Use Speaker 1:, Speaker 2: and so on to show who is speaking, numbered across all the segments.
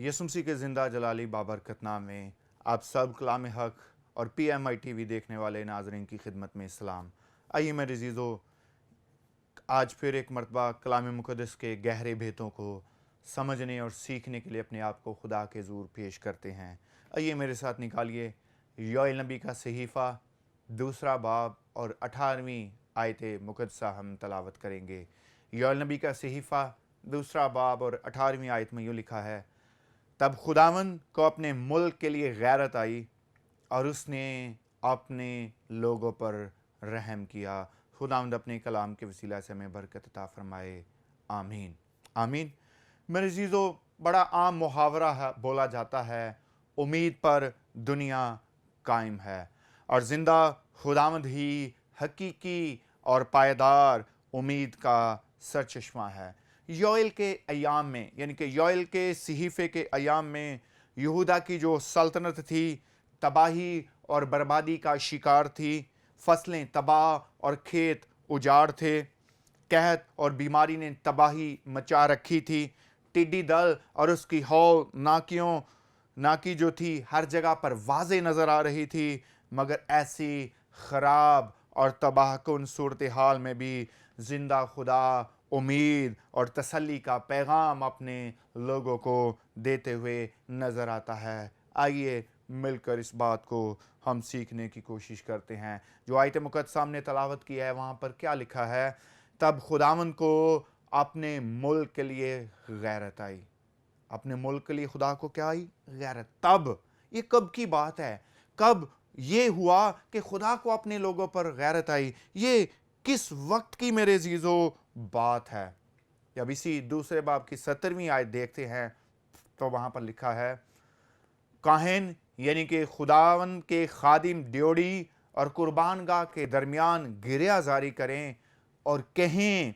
Speaker 1: यसु मसीह के ज़िंदा जलाली बाबरकत नाम में आप सब कलाम हक और PMI TV देखने वाले नाज़रीन की खिदमत में सलाम। आइए मेरे अज़ीज़ों, आज फिर एक मरतबा कलाम मुक़द्दस के गहरे भेदों को समझने और सीखने के लिए अपने आप को खुदा के ज़ूर पेश करते हैं। आइए मेरे साथ निकालिए योएल नबी का सहीफ़ा दूसरा बाब और 18वीं आयत मुक़द्दसा हम तलावत करेंगे। योएल नबी का सहीफ़ा दूसरा बाब और 18वीं आयत में यूँ लिखा है, तब खुदावंद को अपने मुल्क के लिए गैरत आई और उसने अपने लोगों पर रहम किया। खुदावंद अपने कलाम के वसीला से हमें बरकत अता फरमाए। आमीन आमीन। मेरे अज़ीज़ों, बड़ा आम मुहावरा है, बोला जाता है, उम्मीद पर दुनिया कायम है। और ज़िंदा खुदावंद ही हकीकी और पायदार उम्मीद का सरचश्मा है। योएल के अयाम में, यानी कि योएल के सहीफ़े के अयाम में यहूदा की जो सल्तनत थी तबाही और बर्बादी का शिकार थी। फसलें तबाह और खेत उजाड़ थे। कहत और बीमारी ने तबाही मचा रखी थी। टिड्डी दल और उसकी हौल नाकी जो थी हर जगह पर वाज़े नज़र आ रही थी। मगर ऐसी ख़राब और तबाहकुन सूरत हाल में भी ज़िंदा खुदा उम्मीद और तसल्ली का पैगाम अपने लोगों को देते हुए नज़र आता है। आइए मिलकर इस बात को हम सीखने की कोशिश करते हैं। जो आयत मुक़द्दसा हमने तलावत की है वहाँ पर क्या लिखा है, तब खुदावंद को अपने मुल्क के लिए गैरत आई। अपने मुल्क के लिए खुदा को क्या आई? गैरत। तब, ये कब की बात है? कब ये हुआ कि खुदा को अपने लोगों पर गैरत आई? ये किस वक्त की मेरे अज़ीज़ों बात है? जब इसी दूसरे बाब की 17वीं आयत देखते हैं तो वहाँ पर लिखा है, काहिन यानी कि खुदावंद के खादिम ड्योड़ी और कुर्बानगाह के दरमियान गिरिया जारी करें और कहें,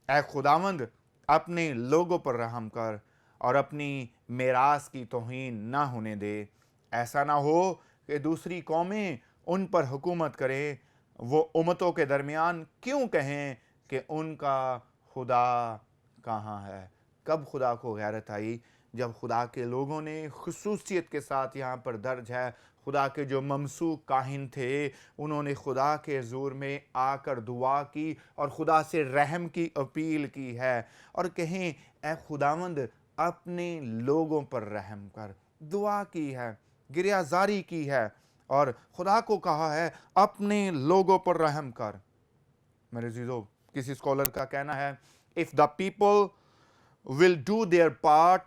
Speaker 1: ऐ खुदावंद अपने लोगों पर रहम कर और अपनी मेरास की तौहीन ना होने दे। ऐसा ना हो कि दूसरी कौमें उन पर हुकूमत करें। वो उम्मतों के दरमियान क्यों कहें कि उनका खुदा कहाँ है? कब खुदा को गैरत आई? जब खुदा के लोगों ने खुसूसियत के साथ, यहाँ पर दर्ज है, खुदा के जो ममसूक काहिन थे उन्होंने खुदा के ज़ूर में आकर दुआ की और खुदा से रहम की अपील की है और कहें, ऐ खुदावंद अपने लोगों पर रहम कर। दुआ की है, गिरियाजारी की है और खुदा को कहा है अपने लोगों पर रहम कर। मेरे अज़ीज़ों, किसी स्कॉलर का कहना है, if the people will do their part,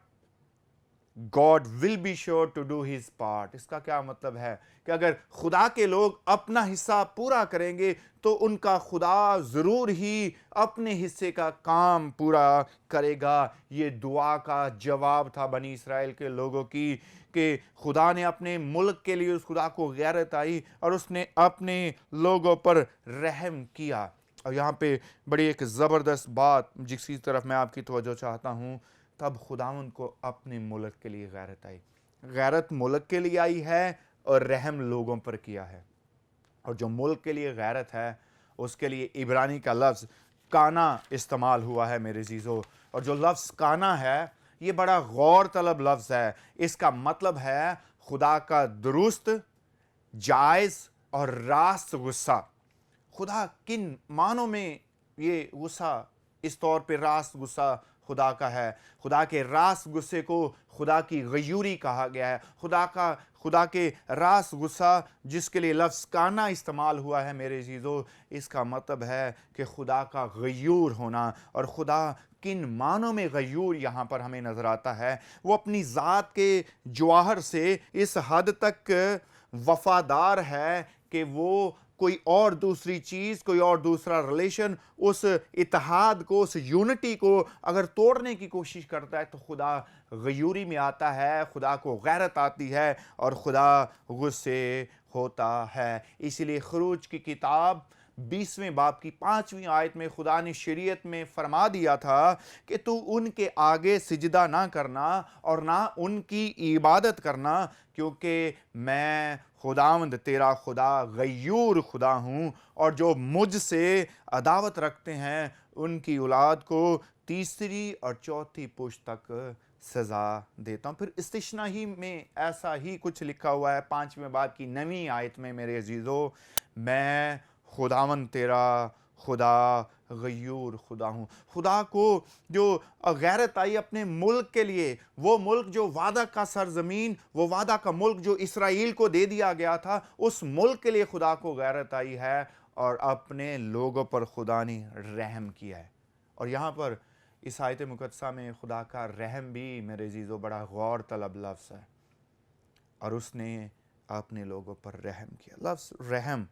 Speaker 1: God will be sure to do his part. इसका क्या मतलब है कि अगर खुदा के लोग अपना हिस्सा पूरा करेंगे तो उनका खुदा ज़रूर ही अपने हिस्से का काम पूरा करेगा। ये दुआ का जवाब था बनी इसराइल के लोगों की कि खुदा ने अपने मुल्क के लिए, उस खुदा को गैरत आई और उसने अपने लोगों पर रहम किया। और यहाँ पे बड़ी एक ज़बरदस्त बात जिसकी तरफ मैं आपकी तवज्जो चाहता हूँ, तब खुदावंद को अपने मुल्क के लिए गैरत आई। गैरत मुल्क के लिए आई है और रहम लोगों पर किया है। और जो मुल्क के लिए गैरत है उसके लिए इब्रानी का लफ्ज़ काना इस्तेमाल हुआ है मेरे अज़ीज़ों। और जो लफ्ज़ काना है ये बड़ा गौर तलब लफ्ज़ है। इसका मतलब है खुदा का दुरुस्त, जायज़ और रास्त गुस्सा। खुदा किन मानों में ये गुस्सा, इस तौर पे रास्त गुस्सा खुदा का है? खुदा के रास्त गुस्से को खुदा की गयूरी कहा गया है। खुदा के रास्त गुस्सा जिसके लिए लफ्ज़ काना इस्तेमाल हुआ है मेरे अज़ीज़ों, इसका मतलब है कि खुदा का गयूर होना। और खुदा किन मानों में गयूर यहाँ पर हमें नज़र आता है? वो अपनी ज़ात के जवाहर से इस हद तक वफ़ादार है कि वो कोई और दूसरी चीज़, कोई और दूसरा रिलेशन, उस इत्तेहाद को, उस यूनिटी को अगर तोड़ने की कोशिश करता है तो खुदा गयूरी में आता है, खुदा को गैरत आती है और खुदा गुस्से होता है। इसीलिए खरूज की किताब 20वें बाब की 5वीं आयत में खुदा ने शरीयत में फरमा दिया था कि तू उनके आगे सिजदा ना करना और ना उनकी इबादत करना, क्योंकि मैं खुदावंद तेरा खुदा गयूर खुदा हूँ और जो मुझसे अदावत रखते हैं उनकी औलाद को तीसरी और चौथी पुश्त तक سزا دیتا ہوں۔ پھر استثنا ہی میں ایسا ہی کچھ لکھا ہوا ہے 5ویں باب کی 9ویں آیت میں، میرے عزیزو، میں خداوند تیرا خدا غیور خدا ہوں۔ خدا کو جو غیرت آئی اپنے ملک کے لیے، وہ ملک جو وعدہ کا سرزمین، وہ وعدہ کا ملک جو اسرائیل کو دے دیا گیا تھا، اس ملک کے لیے خدا کو غیرت آئی ہے، اور اپنے لوگوں پر خدا نے رحم کیا ہے۔ اور یہاں پر اس آیت مقدسہ میں خدا کا رحم بھی میرے عزیزو بڑا غور طلب لفظ ہے، اور اس نے اپنے لوگوں پر رحم کیا۔ لفظ رحم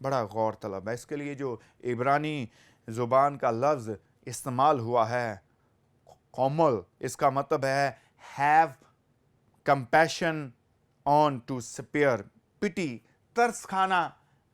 Speaker 1: بڑا غور طلب ہے۔ اس کے لیے جو عبرانی زبان کا لفظ استعمال ہوا ہے قومل، اس کا مطلب ہے have compassion on to spare، پٹی، ترس کھانا،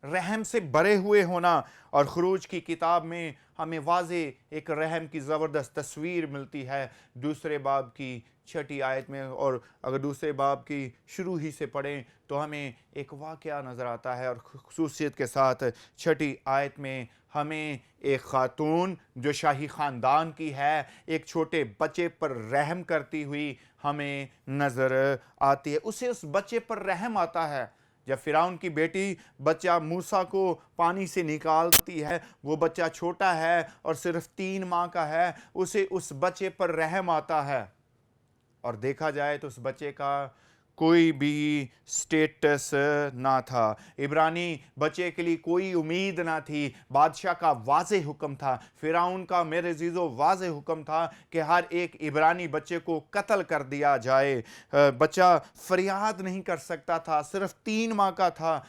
Speaker 1: رحم سے بھرے ہوئے ہونا۔ اور خروج کی کتاب میں ہمیں واضح ایک رحم کی زبردست تصویر ملتی ہے 2 باب کی 6 آیت میں، اور اگر 2 باب کی شروع ہی سے پڑھیں تو ہمیں ایک واقعہ نظر آتا ہے، اور خصوصیت کے ساتھ 6 آیت میں ہمیں ایک خاتون جو شاہی خاندان کی ہے، ایک چھوٹے بچے پر رحم کرتی ہوئی ہمیں نظر آتی ہے۔ اسے اس بچے پر رحم آتا ہے۔ جب فرعون کی بیٹی بچہ موسیٰ کو پانی سے نکالتی ہے، وہ بچہ چھوٹا ہے اور صرف 3 ماہ کا ہے، اسے اس بچے پر رحم آتا ہے۔ اور دیکھا جائے تو اس بچے کا کوئی بھی سٹیٹس نہ تھا، عبرانی بچے کے لیے کوئی امید نہ تھی۔ بادشاہ کا واضح حکم تھا، فرعون کا میرے عزیزو واضح حکم تھا کہ ہر ایک عبرانی بچے کو قتل کر دیا جائے۔ بچہ فریاد نہیں کر سکتا تھا، صرف 3 ماہ کا تھا۔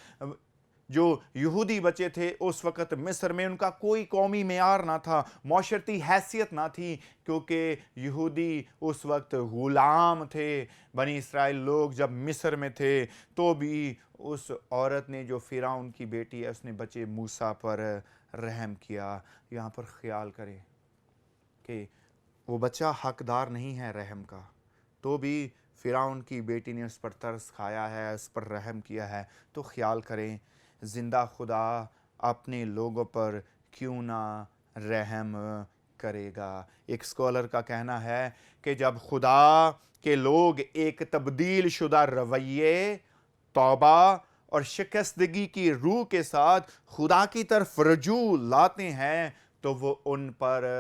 Speaker 1: جو یہودی بچے تھے اس وقت مصر میں، ان کا کوئی قومی معیار نہ تھا، معاشرتی حیثیت نہ تھی، کیونکہ یہودی اس وقت غلام تھے۔ بنی اسرائیل لوگ جب مصر میں تھے تو بھی اس عورت نے جو فرعون کی بیٹی ہے، اس نے بچے موسیٰ پر رحم کیا۔ یہاں پر خیال کریں کہ وہ بچہ حقدار نہیں ہے رحم کا، تو بھی فرعون کی بیٹی نے اس پر ترس کھایا ہے، اس پر رحم کیا ہے۔ تو خیال کریں زندہ خدا اپنے لوگوں پر کیوں نہ رحم کرے گا۔ ایک اسکالر کا کہنا ہے کہ جب خدا کے لوگ ایک تبدیل شدہ رویے، توبہ اور شکستگی کی روح کے ساتھ خدا کی طرف رجوع لاتے ہیں تو وہ ان پر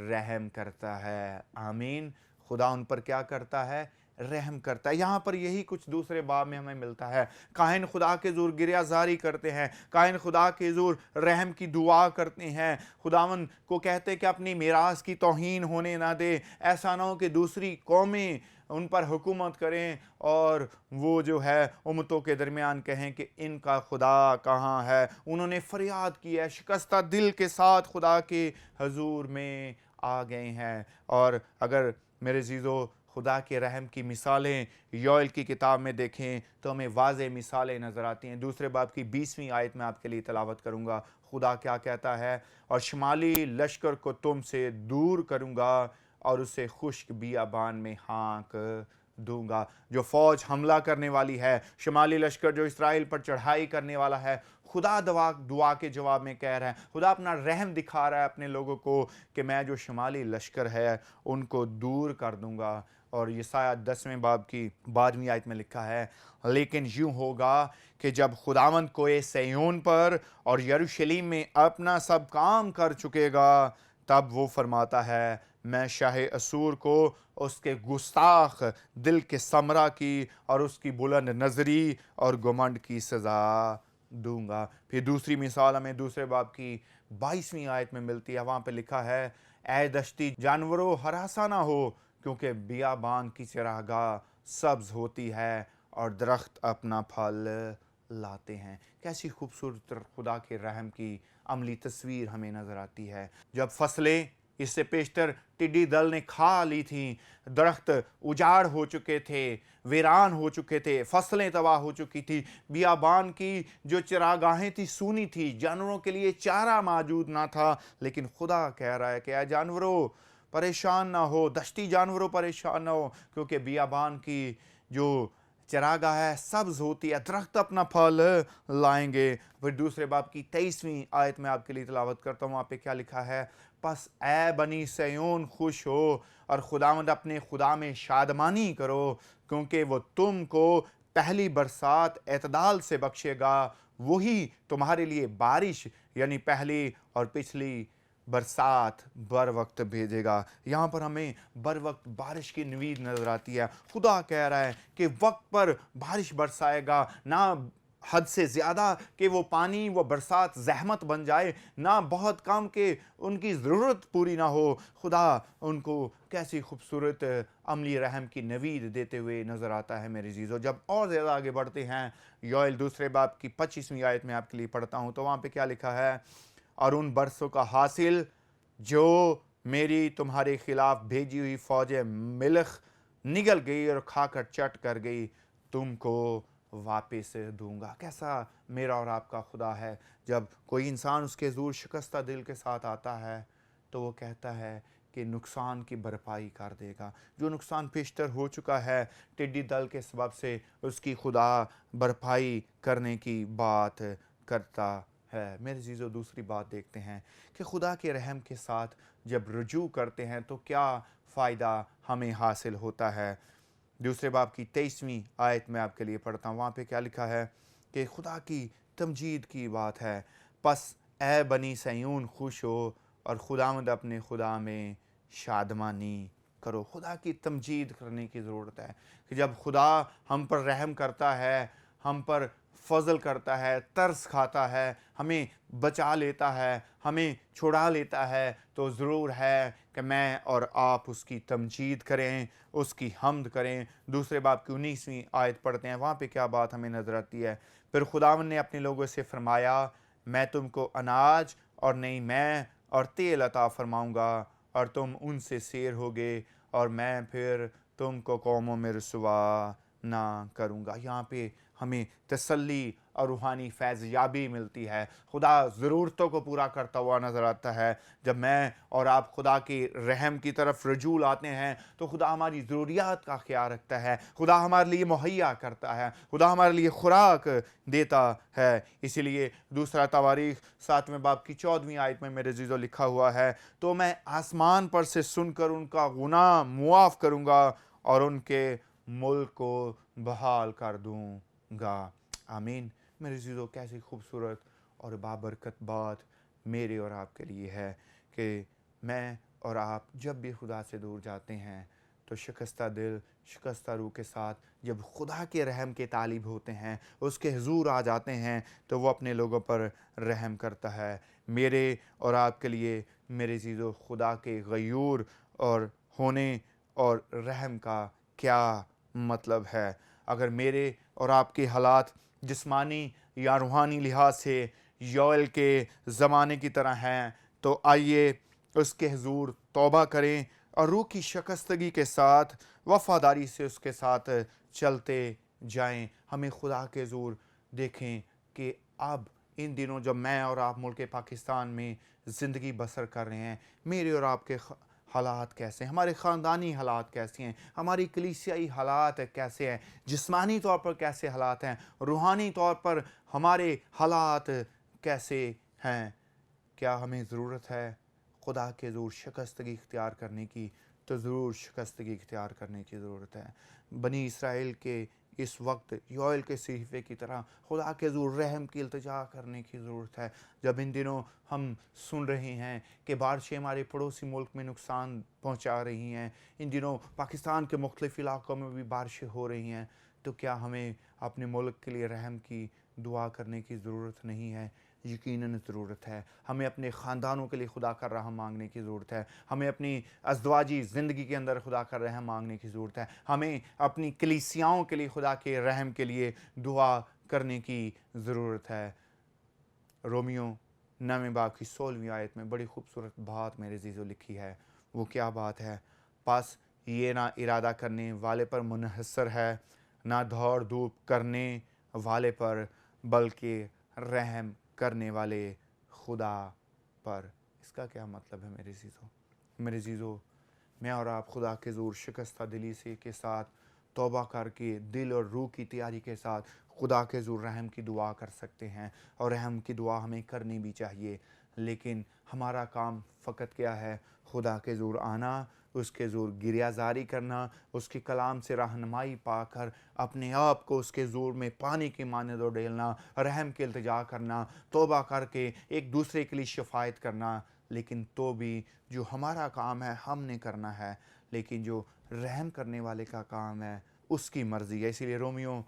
Speaker 1: رحم کرتا ہے۔ آمین۔ خدا ان پر کیا کرتا ہے؟ رحم کرتا ہے۔ یہاں پر یہی کچھ 2 باب میں ہمیں ملتا ہے۔ کاہن خدا کے حضور گریہ زاری کرتے ہیں، کاہن خدا کے حضور رحم کی دعا کرتے ہیں، خداوند کو کہتے کہ اپنی میراث کی توہین ہونے نہ دے، ایسا نہ ہو کہ دوسری قومیں ان پر حکومت کریں اور وہ جو ہے امتوں کے درمیان کہیں کہ ان کا خدا کہاں ہے۔ انہوں نے فریاد کی ہے، شکستہ دل کے ساتھ خدا کے حضور میں آ گئے ہیں۔ اور اگر میرے عزیزو خدا کے رحم کی مثالیں یوئیل کی کتاب میں دیکھیں تو ہمیں واضح مثالیں نظر آتی ہیں۔ 2 باب کی 20ویں آیت میں آپ کے لیے تلاوت کروں گا۔ خدا کیا کہتا ہے؟ اور شمالی لشکر کو تم سے دور کروں گا اور اسے خشک بیابان میں ہانک دوں گا۔ جو فوج حملہ کرنے والی ہے، شمالی لشکر جو اسرائیل پر چڑھائی کرنے والا ہے، خدا دعا کے جواب میں کہہ رہا ہے، خدا اپنا رحم دکھا رہا ہے اپنے لوگوں کو کہ میں جو شمالی لشکر ہے ان کو دور کر دوں گا۔ اور یسایہ 10ویں باب کی 12ویں آیت میں لکھا ہے، لیکن یوں ہوگا کہ جب خداوند کوئے سیون پر اور یروشلیم میں اپنا سب کام کر چکے گا، تب وہ فرماتا ہے میں شاہ اسور کو اس کے گستاخ دل کے ثمرہ کی اور اس کی بلند نظری اور گمنڈ کی سزا دوں گا۔ پھر دوسری مثال ہمیں 2 باب کی 22ویں آیت میں ملتی ہے، وہاں پہ لکھا ہے اے دشتی جانوروں ہراساں نہ ہو، کیونکہ بیابان کی چراگاہ سبز ہوتی ہے اور درخت اپنا پھل لاتے ہیں۔ کیسی خوبصورت خدا کے رحم کی عملی تصویر ہمیں نظر آتی ہے۔ جب فصلیں اس سے پیشتر ٹڈی دل نے کھا لی تھیں، درخت اجاڑ ہو چکے تھے، ویران ہو چکے تھے، فصلیں تباہ ہو چکی تھی، بیابان کی جو چراگاہیں تھی سونی تھی، جانوروں کے لیے چارہ موجود نہ تھا، لیکن خدا کہہ رہا ہے کہ اے جانوروں پریشان نہ ہو، دشتی جانوروں پریشان نہ ہو، کیونکہ بیابان کی جو चरागाह सब्ज होती है, दरख्त अपना फल लाएंगे। फिर दूसरे बाब की 23वीं आयत में आपके लिए तिलावत करता हूँ, वहाँ पे क्या लिखा है, पस ए बनी सयोन खुश हो और खुदावंद अपने खुदा में शादमानी करो, क्योंकि वो तुमको पहली बरसात एतदाल से बख्शेगा, वही तुम्हारे लिए बारिश यानी पहली और पिछली बरसात बर वक्त भेजेगा। यहाँ पर हमें बर वक्त बारिश की नवीद नजर आती है। खुदा कह रहा है कि वक्त पर बारिश बरसाएगा, ना हद से ज़्यादा कि वो पानी वो बरसात ज़हमत बन जाए, ना बहुत कम कि उनकी ज़रूरत पूरी ना हो। खुदा उनको कैसी खूबसूरत अमली रहम की नवीद देते हुए नज़र आता है मेरे अज़ीज़ों। जब और ज़्यादा आगे बढ़ते हैं, योएल दूसरे बाब की 25वीं आयत में आपके लिए पढ़ता हूँ, तो वहाँ पे क्या लिखा है, और उन बरसों का हासिल जो मेरी तुम्हारे खिलाफ भेजी हुई फौज मिल्ख निगल गई और खाकर चट कर गई, तुमको वापस दूंगा। कैसा मेरा और आपका खुदा है, जब कोई इंसान उसके ज़ूर शिकस्ता दिल के साथ आता है तो वो कहता है कि नुकसान की भरपाई कर देगा। जो नुकसान पेशतर हो चुका है टिड्डी दल के सबब से, उसकी खुदा भरपाई करने की बात करता है। मेरे अज़ीज़ों, दूसरी बात देखते हैं कि खुदा के रहम के साथ जब रुजू करते हैं तो क्या फ़ायदा हमें हासिल होता है। दूसरे बाब की 23वीं आयत में आपके लिए पढ़ता हूँ, वहाँ पे क्या लिखा है कि खुदा की तमजीद की बात है, पस ए बनी सयून खुश हो और खुदावंद अपने खुदा में शादमानी करो। खुदा की तमजीद करने की ज़रूरत है कि जब खुदा हम पर रहम करता है, हम पर फजल करता है, तरस खाता है, हमें बचा लेता है, हमें छुड़ा लेता है, तो ज़रूर है कि मैं और आप उसकी तमजीद करें, उसकी हम्द करें। दूसरे बाब की 19वीं आयत पढ़ते हैं, वहाँ पे क्या बात हमें नज़र आती है, फिर खुदावंद ने अपने लोगों से फरमाया, मैं तुमको अनाज और नई मैं और तेल अता फरमाऊँगा और तुम उनसे सेर होगे और मैं फिर तुमको कौमों में रुसवा ना करूँगा। यहाँ पे हमें तसल्ली और रूहानी फैज़ याबी मिलती है। खुदा ज़रूरतों को पूरा करता हुआ नज़र आता है। जब मैं और आप खुदा की रहम की तरफ रुजू लाते हैं तो खुदा हमारी ज़रूरियात का ख्याल रखता है, खुदा हमारे लिए मुहैया करता है, खुदा हमारे लिए खुराक देता है। इसीलिए दूसरा तवारीख 7वें बाब की 14वीं आयत में मेरे अज़ीज़ों लिखा हुआ है, तो मैं आसमान पर से सुनकर उनका गुनाह मुआफ़ करूँगा और उनके मुल्क को बहाल कर दूँगा। आमीन। मेरे अज़ीज़ों, कैसी खूबसूरत और बाबरकत बात मेरे और आपके लिए है कि मैं और आप जब भी खुदा से दूर जाते हैं तो शिकस्ता दिल, शिकस्ता रूह के साथ जब खुदा के रहम के तालिब होते हैं, उसके हुज़ूर आ जाते हैं, तो वो अपने लोगों पर रहम करता है। मेरे और आपके लिए मेरे अज़ीज़ों, खुदा के गयूर और होने और रहम का क्या मतलब है। अगर मेरे और आपके हालात जिस्मानी या रूहानी लिहाज से योएल के ज़माने की तरह हैं, तो आइए उसके हुज़ूर तौबा करें और रूह की शिकस्तगी के साथ वफ़ादारी से उसके साथ चलते जाएं। हमें खुदा के हुज़ूर देखें कि अब इन दिनों जब मैं और आप मुल्क पाकिस्तान में ज़िंदगी बसर कर रहे हैं, मेरे और आपके हालात कैसे हैं, हमारे ख़ानदानी हालात कैसे हैं, हमारी कलीसियाई हालात कैसे हैं, जिस्मानी तौर पर कैसे हालात हैं, रूहानी तौर पर हमारे हालात कैसे हैं। क्या हमें ज़रूरत है खुदा के ज़रूर शिकस्तगी इख्तियार करने की, तो ज़रूर शिकस्तगी इख्तियार करने की ज़रूरत है। बनी इसराइल के इस वक्त योएल के सहीफ़े की तरह खुदा के ज़रूर रहम की इल्तिजा करने की ज़रूरत है। जब इन दिनों हम सुन रहे हैं कि बारिशें हमारे पड़ोसी मुल्क में नुकसान पहुंचा रही हैं, इन दिनों पाकिस्तान के मुख्तलिफ़ इलाक़ों में भी बारिशें हो रही हैं, तो क्या हमें अपने मुल्क के लिए रहम की दुआ करने की ज़रूरत नहीं है? यकीनन ज़रूरत है। हमें अपने ख़ानदानों के लिए खुदा का रहम मांगने की ज़रूरत है। हमें अपनी अज़दवाजी ज़िंदगी के अंदर खुदा का रहम मांगने की ज़रूरत है। हमें अपनी कलीसियाओं के लिए खुदा के रहम के लिए दुआ करने की ज़रूरत है। रोमियो 9वें बाब की 16वीं आयत में बड़ी खूबसूरत बात मेरे अज़ीज़ों लिखी है। वो क्या बात है? बस ये ना इरादा करने वाले पर मुनहसर है, ना दौड़ धूप करने वाले पर, बल्कि रहम करने वाले खुदा पर। इसका क्या मतलब है मेरे अज़ीज़ों? मेरे अज़ीज़ों, मैं और आप खुदा के ज़ोर शिकस्ता दिली से के साथ तौबा करके दिल और रूह की तैयारी के साथ खुदा के ज़ुर रहम की दुआ कर सकते हैं, और रहम की दुआ हमें करनी भी चाहिए। लेकिन हमारा काम फ़कत क्या है? खुदा के ज़ुर आना, उसके ज़ुर गिरियाज़ारी करना, उसके कलाम से रहनुमाई पाकर अपने आप को उसके ज़ुर में पानी की मानद उड़ेलना, रहम की इल्तिजा करना, तौबा करके एक दूसरे के लिए शफ़ायत करना। लेकिन तो भी जो हमारा काम है हमने करना है, लेकिन जो रहम करने वाले का काम है उसकी मर्ज़ी है। इसीलिए रोमियो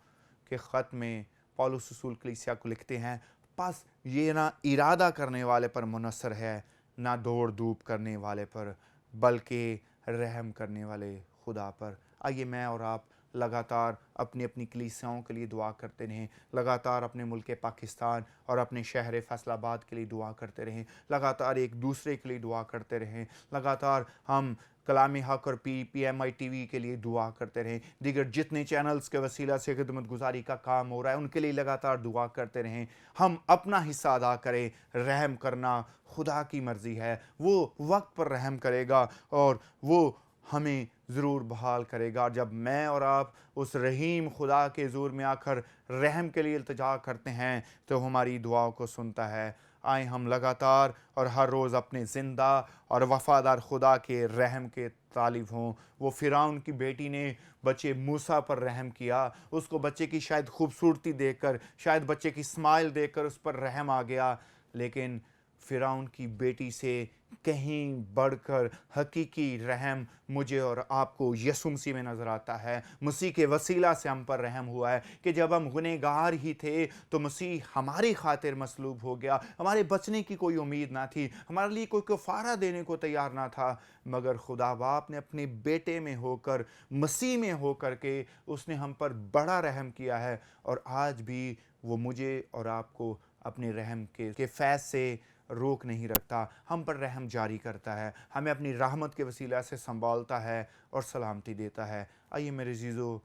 Speaker 1: के ख़त में पौलुस रसूल कलीसिया को लिखते हैं, बस ये ना इरादा करने वाले पर मुनसर है, ना दौड़ धूप करने वाले पर, बल्कि रहम करने वाले खुदा पर। आइए मैं और आप लगातार अपनी अपनी कलीसियाओं के लिए दुआ करते रहें, लगातार अपने मुल्क पाकिस्तान और अपने शहर फैसलाबाद के लिए दुआ करते रहें, लगातार एक दूसरे के लिए दुआ करते रहें, लगातार हम कलामी हक और PMI TV के लिए दुआ करते रहें, दीगर जितने चैनल्स के वसीला से खिदमत गुजारी का काम हो रहा है उनके लिए लगातार दुआ करते रहें। हम अपना हिस्सा अदा करें। रहम करना खुदा की मर्ज़ी है, वो वक्त पर रहम करेगा और वो हमें ज़रूर बहाल करेगा। जब मैं और आप उस रहीम खुदा के ज़ुर में आकर रहम के लिए इल्तिजा करते हैं तो हमारी दुआओं को सुनता है। आए हम लगातार और हर रोज़ अपने ज़िंदा और वफ़ादार खुदा के रहम के तालिब हों। वो फ़िरौन की बेटी ने बच्चे मूसा पर रहम किया, उसको बच्चे की शायद खूबसूरती देखकर, शायद बच्चे की स्माइल देखकर उस पर रहम आ गया, लेकिन फ़िरौन की बेटी से कहीं बढ़कर हकीकी रहम मुझे और आपको यीशु मसीह में नज़र आता है। मसीह के वसीला से हम पर रहम हुआ है कि जब हम गुनहगार ही थे तो मसीह हमारी खातिर मसलूब हो गया। हमारे बचने की कोई उम्मीद ना थी, हमारे लिए कोई कफ़ारा देने को तैयार ना था, मगर खुदा बाप ने अपने बेटे में होकर, मसीह में होकर के उसने हम पर बड़ा रहम किया है, और आज भी वो मुझे और आपको अपने रहम के फैज़ से रोक नहीं रखता, हम पर रहम जारी करता है, हमें अपनी रहमत के वसीला से संभालता है और सलामती देता है। आइए मेरे अज़ीज़ों,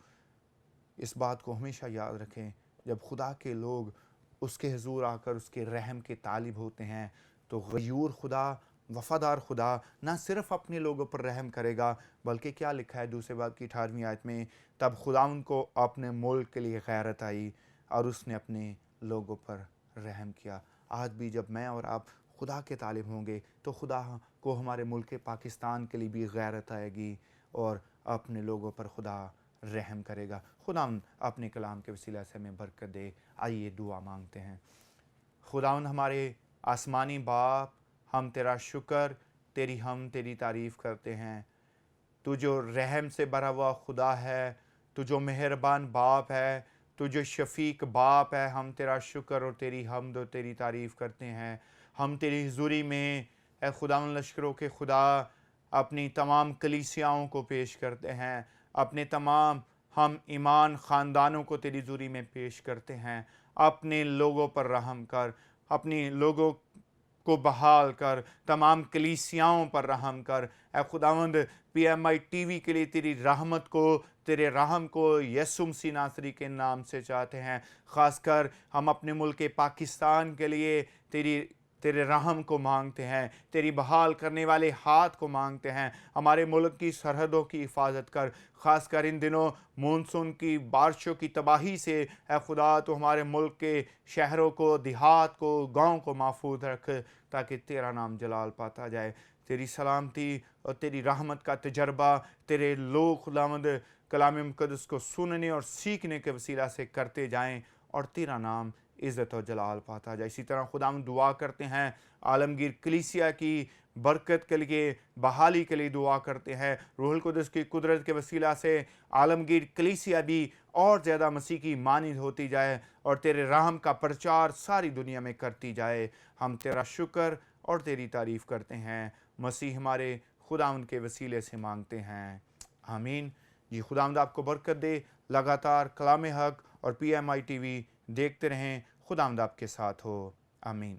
Speaker 1: इस बात को हमेशा याद रखें, जब खुदा के लोग उसके हुज़ूर आकर उसके रहम के तालिब होते हैं तो गयूर खुदा, वफ़ादार खुदा ना सिर्फ़ अपने लोगों पर रहम करेगा, बल्कि क्या लिखा है दूसरे बाब की 18वीं आयत में, तब खुदा उनको अपने मुल्क के लिए गैरत आई और उसने अपने लोगों पर रहम किया। आज भी जब मैं और आप खुदा के तालिब होंगे तो खुदा को हमारे मुल्क पाकिस्तान के लिए भी गैरत आएगी और अपने लोगों पर खुदा रहम करेगा। खुदा अपने कलाम के वसीला से हमें बरकत दे। आइए दुआ मांगते हैं। खुदावंद हमारे आसमानी बाप, हम तेरा शुक्र, तेरी तारीफ़ करते हैं। तू जो रहम से भरा हुआ खुदा है, तू जो मेहरबान बाप है, तू जो शफ़ीक बाप है, हम तेरा शुक्र और तेरी हम्द और तेरी तारीफ़ करते हैं। हम तेरी हुज़ूरी में ए खुदावंद लश्करों के खुदा अपनी तमाम कलीसियाओं को पेश करते हैं, अपने तमाम हम ईमान ख़ानदानों को तेरी हुज़ूरी में पेश करते हैं। अपने लोगों पर रहम कर, अपने लोगों को बहाल कर, तमाम कलीसियाओं पर रहम कर। ए खुदावंद PMI TV के लिए तेरी रहमत को, तेरे रहम को यीशु मसीह नासरी के नाम से चाहते हैं। ख़ासकर हम अपने मुल्क पाकिस्तान के लिए तेरे रहम को मांगते हैं, तेरी बहाल करने वाले हाथ को मांगते हैं। हमारे मुल्क की सरहदों की हिफाजत कर, ख़ासकर इन दिनों मानसून की बारिशों की तबाही से ए खुदा तो हमारे मुल्क के शहरों को, देहात को, गाँव को महफूज रख, ताकि तेरा नाम जलाल पाता जाए। तेरी सलामती और तेरी रहमत का तजर्बा तेरे लोग खुदावंद कलाम मुक़द्दस को सुनने और सीखने के वसीला से करते जाएं और तेरा नाम इज़्ज़त और जलाल पाता जाए। इसी तरह खुदावंद दुआ करते हैं आलमगीर कलीसिया की बरकत के लिए, बहाली के लिए दुआ करते हैं। रूहुल कुद्दस की कुदरत के वसीला से आलमगीर कलीसिया भी और ज़्यादा मसीह की मानिंद होती जाए और तेरे रहम का प्रचार सारी दुनिया में करती जाए। हम तेरा शुक्र और तेरी तारीफ़ करते हैं, मसीह हमारे खुदावंद के वसीले से मांगते हैं, आमीन। जी खुदावंद आपको बरकत दे। लगातार कलाम हक और PMI TV देखते रहें। खुदावंद आपके साथ हो, आमीन।